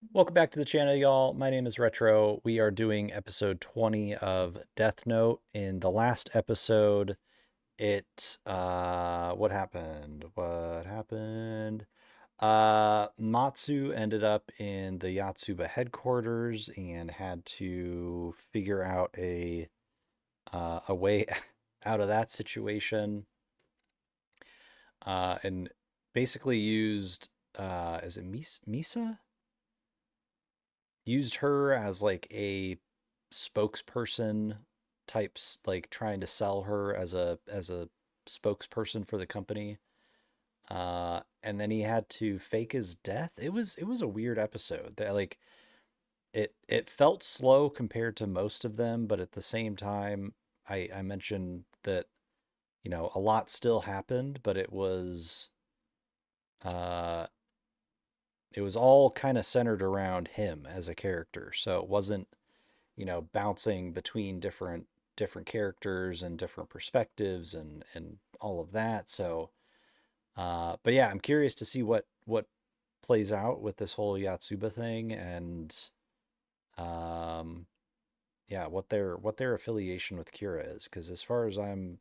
Welcome back to the channel, y'all. My name is Retro. We are doing episode 20 of Death Note. In the last episode, what happened? Matsu ended up in the Yotsuba headquarters and had to figure out a way out of that situation. And basically used is it Misa? Used her as like a spokesperson types, like trying to sell her as a spokesperson for the company. And then he had to fake his death. It was a weird episode. That like it felt slow compared to most of them, but at the same time, I mentioned that a lot still happened, but uh it was all kind of centered around him as a character. So it wasn't, bouncing between different characters and different perspectives and all of that. So but yeah, I'm curious to see what plays out with this whole Yatsuba thing and um yeah, what their affiliation with Kira is, because as far as I'm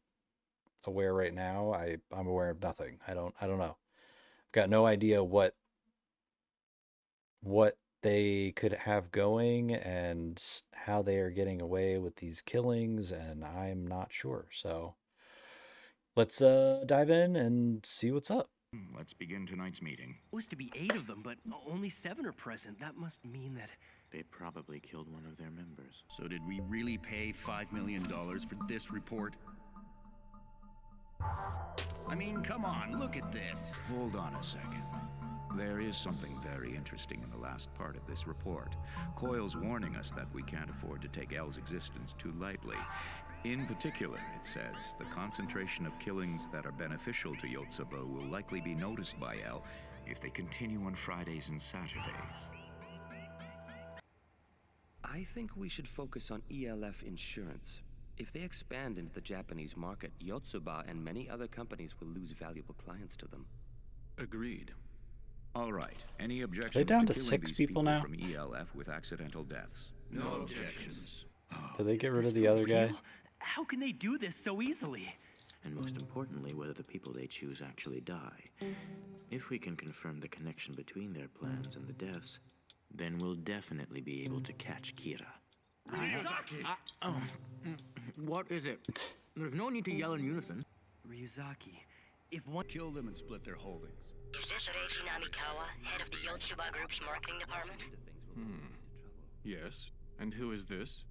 aware right now, I'm aware of nothing. I don't know. I've got no idea what they could have going and how they are getting away with these killings, and I'm not sure. So let's dive in and see what's up. Let's begin tonight's meeting. Supposed to be 8 of them, but only 7 are present. That must mean that... They probably killed one of their members. So did we really pay $5 million for this report? I mean, come on, look at this. Hold on a second. There is something very interesting in the last part of this report. Coyle's warning us that we can't afford to take L's existence too lightly. In particular, it says, the concentration of killings that are beneficial to Yotsuba will likely be noticed by L if they continue on Fridays and Saturdays. I think we should focus on ELF insurance. If they expand into the Japanese market, Yotsuba and many other companies will lose valuable clients to them. Agreed. All right. Any objections They down to to killing 6 these people now? from ELF with accidental deaths? No objections. Did they get Is rid this of the for other guy? real? How can they do this so easily? And most importantly, whether the people they choose actually die. If we can confirm the connection between their plans and the deaths, then we'll definitely be able to catch Kira. What is it? There's no need to yell in unison. Ryuzaki, if one... Kill them and split their holdings. Is this Reiji Namikawa, head of the Yotsuba Group's marketing department? Yes. And who is this?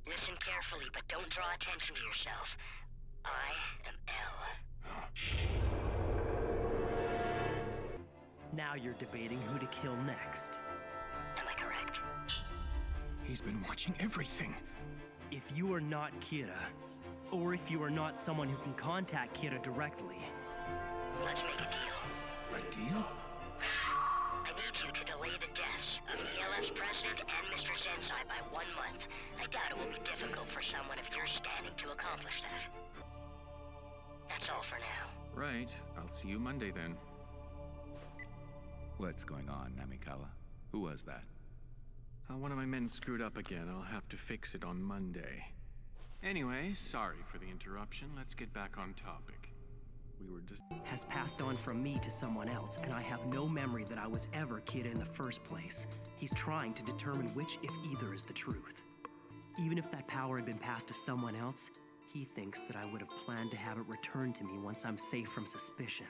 Listen carefully, but don't draw attention to yourself. I am L. Now you're debating who to kill next. Am I correct? He's been watching everything. If you are not Kira, or if you are not someone who can contact Kira directly, Let's make a deal. A deal? I need you to delay the deaths of ELF's president and Mr. Sensei by 1 month. I doubt it will be difficult for someone of your standing to accomplish that. That's all for now. Right. I'll see you Monday then. What's going on, Namikawa? Who was that? One of my men screwed up again. I'll have to fix it on Monday. Anyway, sorry for the interruption. Let's get back on topic. We were just... has passed on from me to someone else, and I have no memory that I was ever Kira in the first place. He's trying to determine which, if either, is the truth. Even if that power had been passed to someone else, he thinks that I would have planned to have it returned to me once I'm safe from suspicion.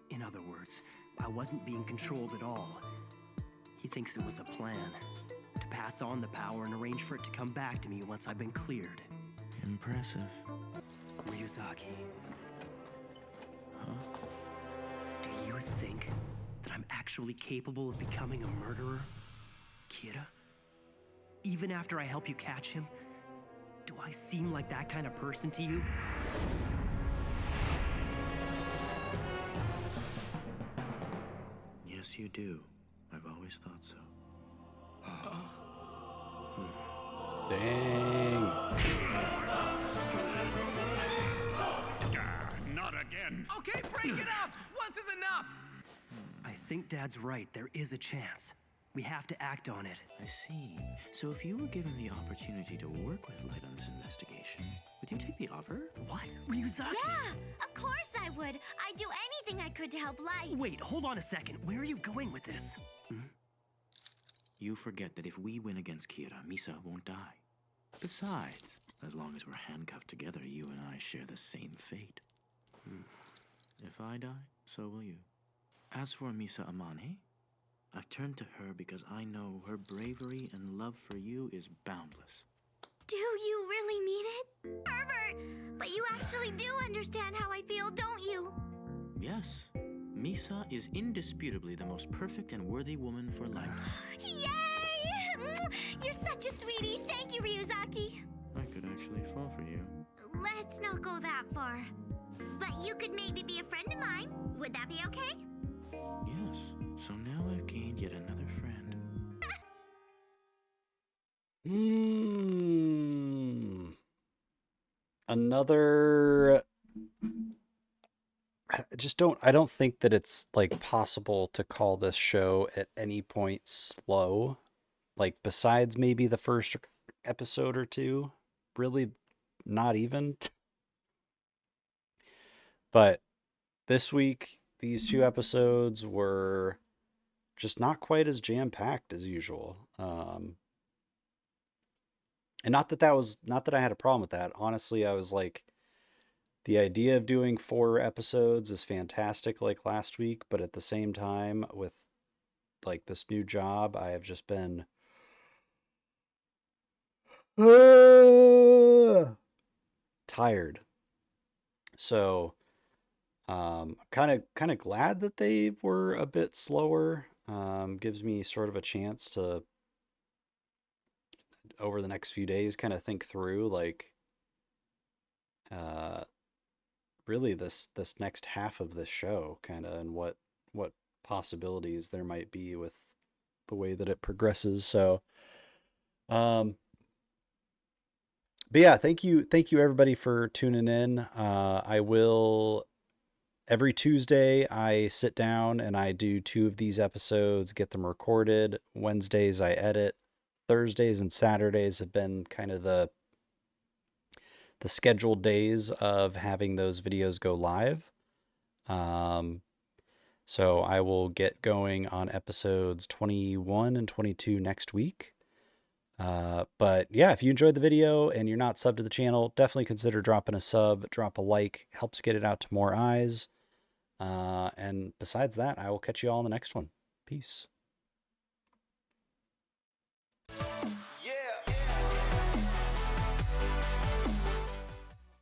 In other words, I wasn't being controlled at all. He thinks it was a plan to pass on the power and arrange for it to come back to me once I've been cleared. Impressive. Ryuzaki. Do you think that I'm actually capable of becoming a murderer? Kira? Even after I help you catch him? Do I seem like that kind of person to you? Yes, you do. I've always thought so. Dang. Not again. Okay, break it up! Once is enough! I think Dad's right. There is a chance. We have to act on it. I see. So if you were given the opportunity to work with Light on this investigation, would you take the offer? What? Ryuzaki? Yeah, of course I would. I'd do anything I could to help Light. Wait, hold on a second. Where are you going with this? You forget that if we win against Kira, Misa won't die. Besides, as long as we're handcuffed together, you and I share the same fate. If I die, so will you. As for Misa Amane, I've turned to her because I know her bravery and love for you is boundless. Do you really mean it? Pervert! But you actually do understand how I feel, don't you? Yes, Misa is indisputably the most perfect and worthy woman for Light. Yay! You're such a sweetie. Thank you, Ryuzaki. I could actually fall for you. Let's not go that far. But you could maybe be a friend of mine. Would that be okay? Yes, so now I've gained yet another friend. Another. I don't think that it's like possible to call this show at any point slow. Like besides maybe the first episode or two, really not even. But this week, these two episodes were just not quite as jam-packed as usual. And not that I had a problem with that. Honestly, I was like, the idea of doing 4 episodes is fantastic like last week, but at the same time with like this new job, I have just been tired. So, kind of glad that they were a bit slower. Gives me sort of a chance to over the next few days kind of think through like really this next half of this show kind of and what possibilities there might be with the way that it progresses. So but yeah, thank you everybody for tuning in. I will every Tuesday I sit down and I do 2 of these episodes, get them recorded. Wednesdays I edit. Thursdays and Saturdays have been kind of the scheduled days of having those videos go live. So I will get going on episodes 21 and 22 next week. But yeah, if you enjoyed the video and you're not subbed to the channel, definitely consider dropping a sub, drop a like, helps get it out to more eyes. And besides that, I will catch you all in the next one. Peace.